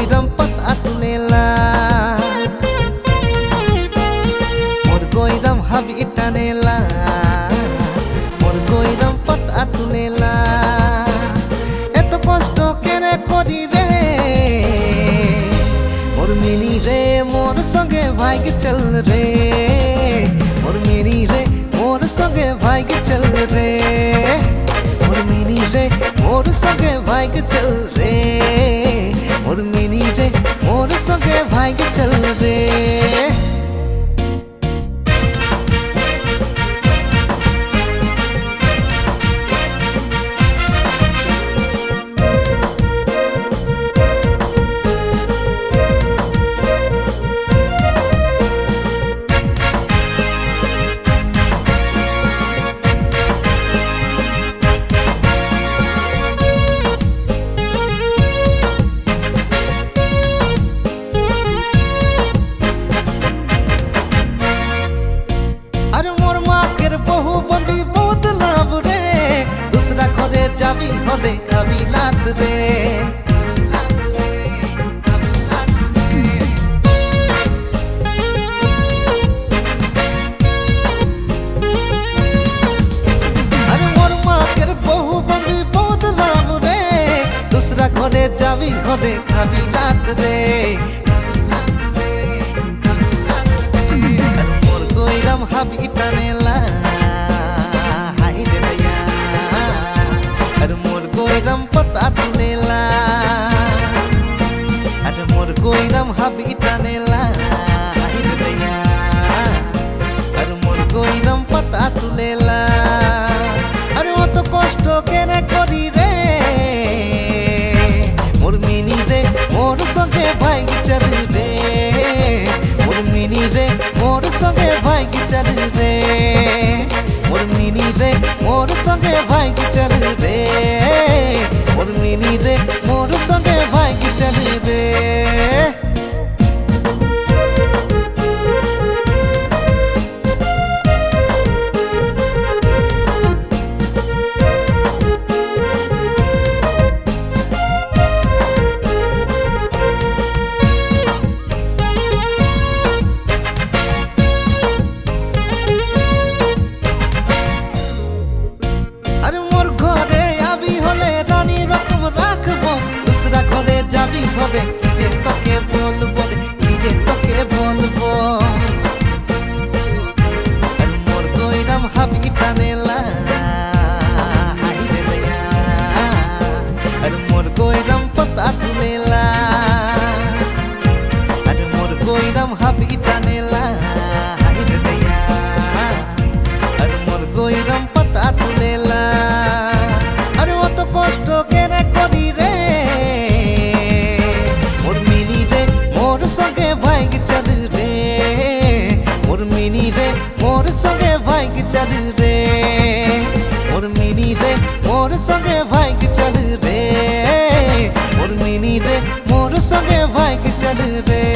গইরাম পাতা তুলেলা মোর গইরাম হাবি টানেলা মোর গইরাম পাতা তুলেলা এত কষ্ট কেনে করি রে মোর মিনি রে মোর সঙ্গে ভাইগ চল রে মোর মিনি রে মোর সঙ্গে ভাইগ চল রে মোর মিনি রে মোর সঙ্গে ভাইগ চল রে মোর মিনি রে মোর সঙ্গে ভাইগ চল রে বহু বলবি বহুত লাভ রে दूसरा ঘরে যাবি হদে খাবি লাত রে আরে মোর মাকের বহু বলবি বহুত লাভ রে दूसरा ঘরে যাবি হদে খাবি লাত রে মোর গইরাম হাবি টানেলা গইরাম পাতা তুলেলা আর মোর গইরাম হাবি টানেলা আর মোর গইরাম পাতা তুলেলা আর অত কষ্ট কেনে করি রে মোর মিনি রে মোর সঙ্গে ভাইগ চল রে মোর মিনি রে মোর সঙ্গে ভাইগ চল রে মোর মিনি রে মোর সঙ্গে ভাইগ চল রে মোর মিনি রে মোর সঙ্গে ভাইগ চল রে ঘরে যাবি হবে কি যে তোকে বলবো কি যে তোকে বলবো আর মোর গইরাম হাবি টানেলা আর মোর গইরাম পাতা তুলেলা আর মোর গইরাম হাবি টানেলা আর মোর গইরাম পাতা তুলেলা আর অত কষ্ট কেনে করি রে সঙ্গে ভাইগ চল রে মোর মিনি রে মোর সঙ্গে ভাইগ চল রে মোর মিনি রে মোর সঙ্গে ভাইগ চল রে মোর মিনি রে মোর সঙ্গে ভাইগ চল রে